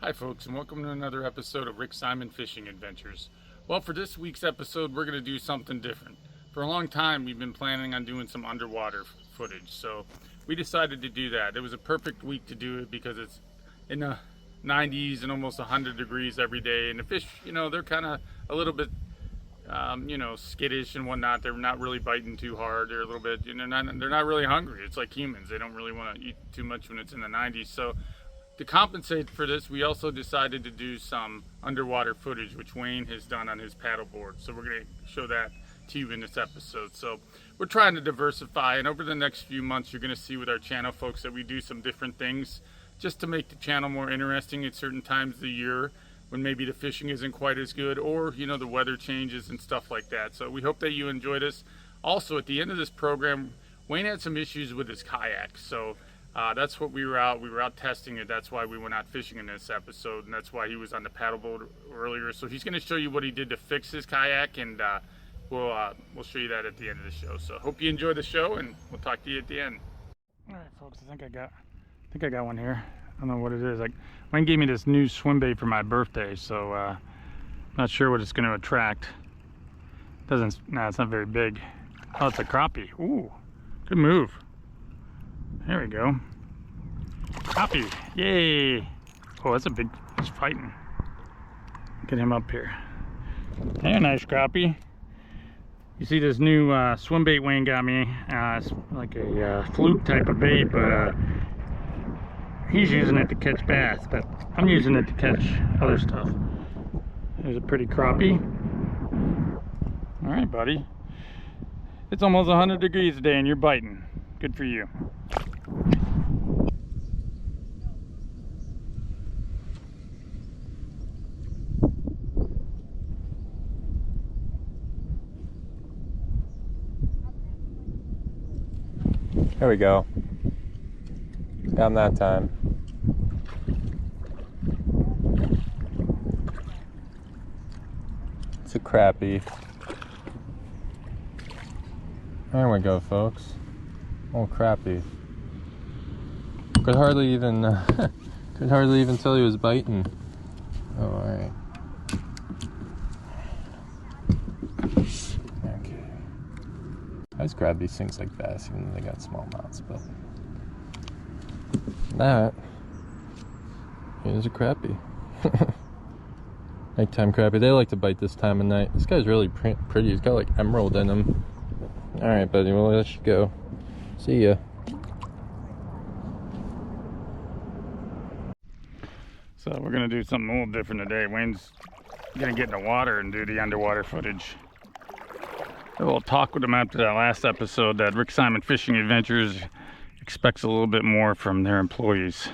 Hi folks, and welcome to another episode of Rick Simon Fishing Adventures. Well, for this week's episode, we're going to do something different. For a long time, we've been planning on doing some underwater footage, so we decided to do that. It was a perfect week to do it because it's in the 90s and almost 100 degrees every day, and the fish, they're kind of a little bit, skittish and whatnot. They're not really biting too hard. They're a little bit, they're not really hungry. It's like humans. They don't really want to eat too much when it's in the 90s, so to compensate for this, we also decided to do some underwater footage, which Wayne has done on his paddleboard. So we're going to show that to you in this episode. So we're trying to diversify, and over the next few months, you're going to see with our channel, folks, that we do some different things just to make the channel more interesting at certain times of the year when maybe the fishing isn't quite as good, or the weather changes and stuff like that. So we hope that you enjoy this. Also, at the end of this program, Wayne had some issues with his kayak, so that's what we were out testing it. That's why we went out fishing in this episode, and that's why he was on the paddleboard earlier. So he's going to show you what he did to fix his kayak, and we'll show you that at the end of the show. So hope you enjoy the show, and we'll talk to you at the end. All right, folks, I think I got one here. I don't know what it is. Wayne gave me this new swim bait for my birthday, so not sure what it's going to attract. It's not very big. Oh, it's a crappie. Ooh, good move. There we go. Crappie. Yay. Oh, that's a big fish fighting. Get him up here. Hey, nice crappie. You see this new swim bait Wayne got me. It's like a fluke type of bait, but he's using it to catch bass, but I'm using it to catch other stuff. There's a pretty crappie. All right, buddy. It's almost 100 degrees today and you're biting. Good for you. There we go. Got him that time. It's a crappie. There we go, folks. Oh, crappie. Could hardly even tell he was biting. Oh, all right. Okay. I just grab these things like bass, even though they got small mouths, but that is a crappie. Nighttime crappie. They like to bite this time of night. This guy's really pretty. He's got like emerald in him. All right, buddy. We'll let you go. See ya. So we're gonna do something a little different today. Wayne's gonna get in the water and do the underwater footage. A little talk with him after that last episode that Rick Simon Fishing Adventures expects a little bit more from their employees.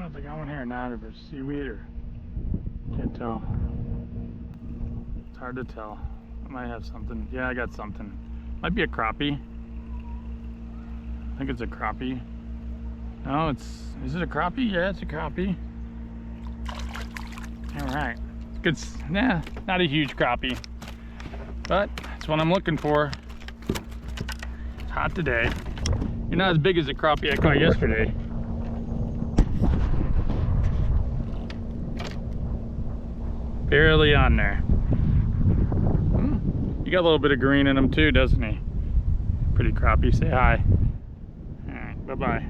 know if I got one here or not, if it's seaweed or can't tell. It's hard to tell. I might have something. Yeah, I got something. Might be a crappie. I think it's a crappie. No, is it a crappie? Yeah, it's a crappie. All right. Good. Nah, not a huge crappie, but that's what I'm looking for. It's hot today. You're not as big as the crappie I caught yesterday. Barely on there. You got a little bit of green in him too, doesn't he? Pretty crappie. Say hi. All right, bye-bye.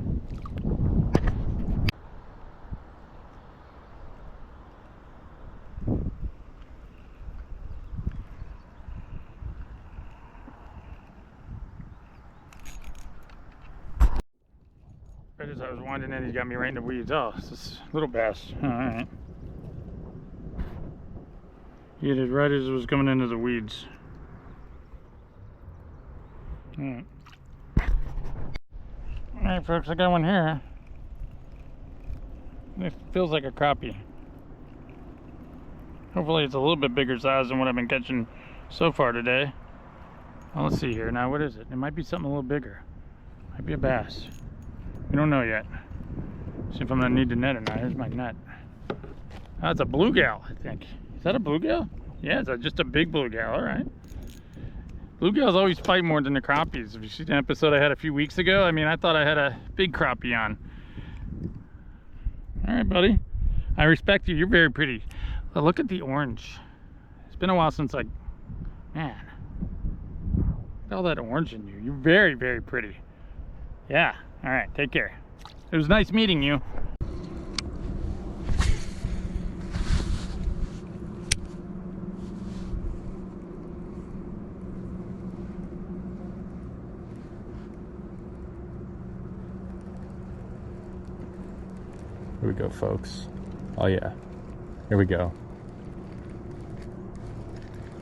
Right as I was winding in, he got me right in the weeds. Oh, it's this little bass. All right. He hit it right as it was coming into the weeds. Alright. Alright, folks, I got one here. It feels like a crappie. Hopefully it's a little bit bigger size than what I've been catching so far today. Well, let's see here. Now, what is it? It might be something a little bigger. Might be a bass. We don't know yet. See if I'm gonna need the net or not. Here's my net. Oh, it's a bluegill, I think. Is that a bluegill? Yeah, it's just a big bluegill. All right. Bluegills always fight more than the crappies. If you see the episode I had a few weeks ago, I mean, I thought I had a big crappie on. All right, buddy. I respect you. You're very pretty. But look at the orange. It's been a while since man, look at all that orange in you. You're very, very pretty. Yeah. All right. Take care. It was nice meeting you. Here we go, folks. Oh yeah, here we go.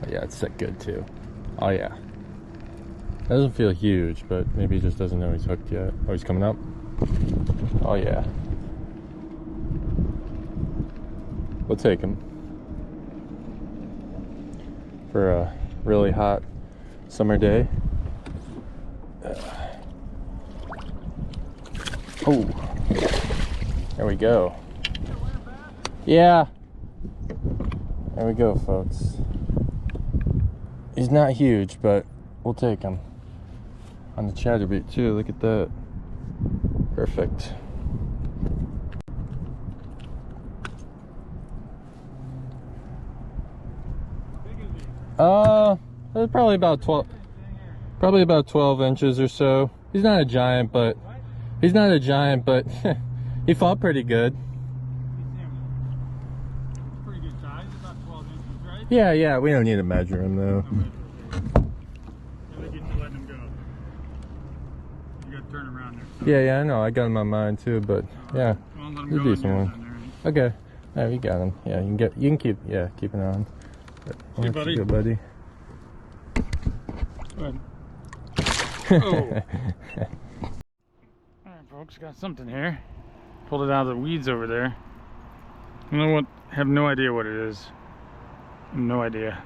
Oh yeah, it's set good too. Oh yeah. Doesn't feel huge, but maybe he just doesn't know he's hooked yet. Oh, he's coming up. Oh yeah. We'll take him. For a really hot summer day. Oh. There we go. Yeah. There we go, folks. He's not huge, but we'll take him. On the chatterbait too, look at that. Perfect. It's probably about 12 inches or so. He's not a giant, but he fought pretty good. Pretty good size, about 12 inches, right? Yeah, we don't need to measure him though. I think you're letting him go. You gotta turn around there. Yeah, I know. I got him on mine too, but yeah, Well, he's a decent one. Okay, yeah, you got him. Yeah, you can keep an eye on. Hey, buddy. Good, buddy. Go ahead. Oh. Alright, folks, got something here. Pulled it out of the weeds over there. You know what? Have no idea what it is. No idea.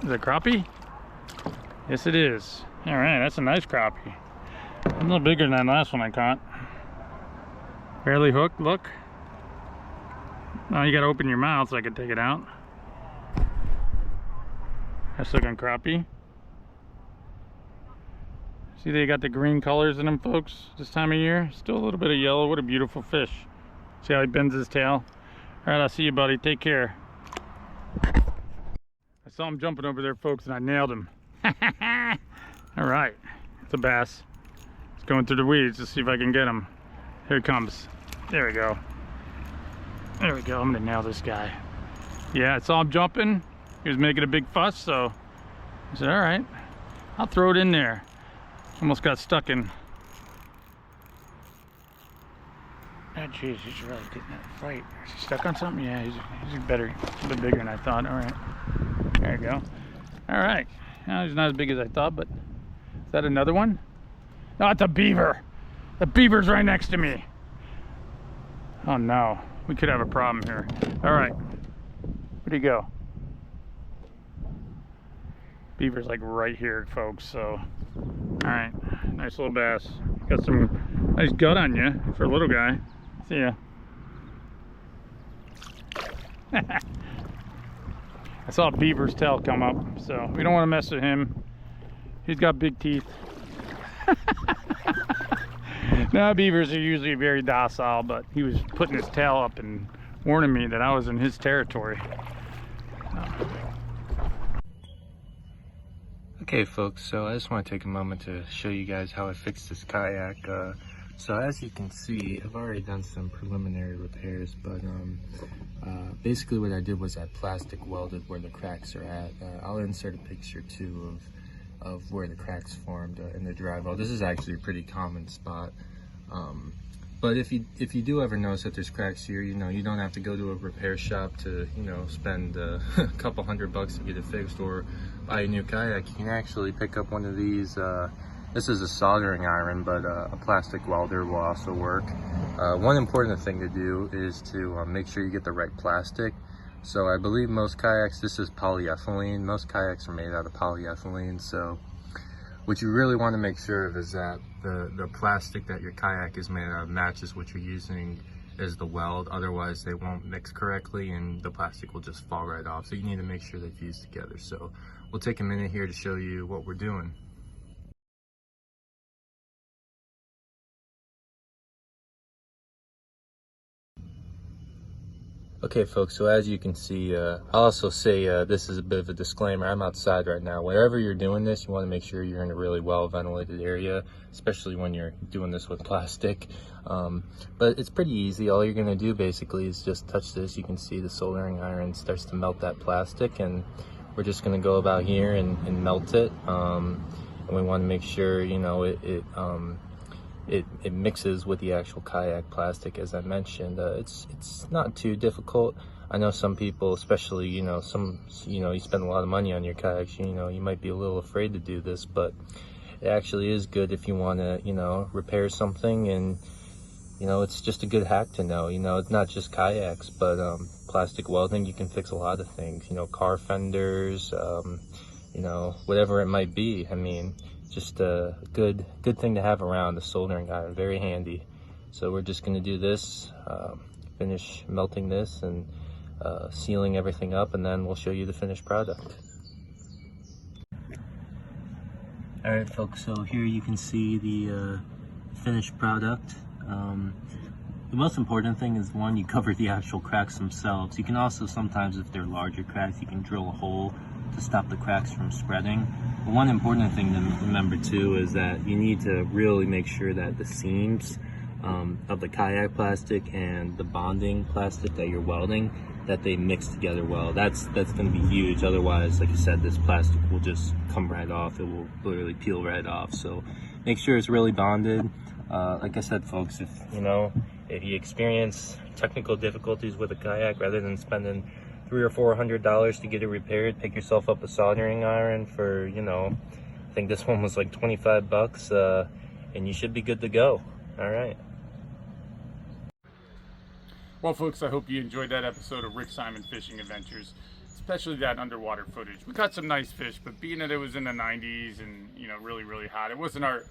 Is it a crappie? Yes, it is. Alright, that's a nice crappie. A little bigger than that last one I caught. Barely hooked, look. Now you gotta open your mouth so I can take it out. That's looking crappie. See, they got the green colors in them, folks, this time of year. Still a little bit of yellow. What a beautiful fish. See how he bends his tail? All right, I'll see you, buddy. Take care. I saw him jumping over there, folks, and I nailed him. All right, it's a bass. It's going through the weeds to see if I can get him. Here he comes. There we go. There we go. I'm gonna nail this guy. Yeah, I saw him jumping. He was making a big fuss, so I said, all right, I'll throw it in there. Almost got stuck in. Oh, jeez, he's really getting that fight. Is he stuck on something? Yeah, he's better, a bit bigger than I thought. All right, there you go. All right, now he's not as big as I thought, but is that another one? No, it's a beaver. The beaver's right next to me. Oh no, we could have a problem here. All right, where'd he go? Beaver's like right here, folks, so. All right, nice little bass. Got some nice gut on you for a little guy. See ya. I saw a beaver's tail come up, so we don't want to mess with him. He's got big teeth. Now, beavers are usually very docile, but he was putting his tail up and warning me that I was in his territory. Okay folks, so I just want to take a moment to show you guys how I fixed this kayak. So as you can see, I've already done some preliminary repairs, but basically what I did was I plastic welded where the cracks are at. I'll insert a picture too of where the cracks formed in the drywall. This is actually a pretty common spot. But if you do ever notice that there's cracks here, you don't have to go to a repair shop to, spend a couple $100 to get it fixed or buy a new kayak. You can actually pick up one of these. This is a soldering iron, but a plastic welder will also work. One important thing to do is to make sure you get the right plastic. So I believe most kayaks, this is polyethylene. Most kayaks are made out of polyethylene. So what you really want to make sure of is that the plastic that your kayak is made out of matches what you're using as the weld. Otherwise they won't mix correctly and the plastic will just fall right off. So you need to make sure they fuse together. So we'll take a minute here to show you what we're doing. Okay folks, so as you can see, I'll also say this is a bit of a disclaimer. I'm outside right now. Wherever you're doing this, you want to make sure you're in a really well ventilated area, especially when you're doing this with plastic. But it's pretty easy. All you're going to do basically is just touch this. You can see the soldering iron starts to melt that plastic, and we're just going to go about here and melt it. And we want to make sure, it mixes with the actual kayak plastic, as I mentioned. It's not too difficult. I know some people, especially, you spend a lot of money on your kayaks, you might be a little afraid to do this, but it actually is good if you want to, repair something. And, it's just a good hack to know. It's not just kayaks, but plastic welding, you can fix a lot of things, car fenders, whatever it might be. I mean, just a good thing to have around, the soldering iron, very handy. So we're just going to do this, finish melting this and sealing everything up, and then we'll show you the finished product. Alright folks, so here you can see the finished product. The most important thing is, one, you cover the actual cracks themselves. You can also sometimes, if they're larger cracks, you can drill a hole to stop the cracks from spreading. But one important thing to remember too is that you need to really make sure that the seams of the kayak plastic and the bonding plastic that you're welding, that they mix together well. That's going to be huge. Otherwise, like I said, this plastic will just come right off. It will literally peel right off. So make sure it's really bonded. Like I said, folks, if you experience technical difficulties with a kayak, rather than spending $300 or $400 to get it repaired, pick yourself up a soldering iron for, I think this one was like 25 bucks, and you should be good to go. All right. Well, folks, I hope you enjoyed that episode of Rick Simon Fishing Adventures, especially that underwater footage. We caught some nice fish, but being that it was in the 90s and, really, really hot, it wasn't our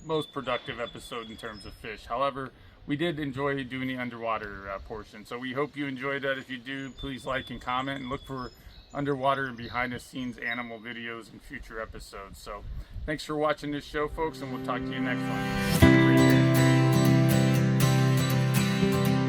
most productive episode in terms of fish. However, we did enjoy doing the underwater portion, so we hope you enjoyed that. If you do, please like and comment, and look for underwater and behind the scenes animal videos in future episodes. So thanks for watching this show, folks, and we'll talk to you next one. Have a great day.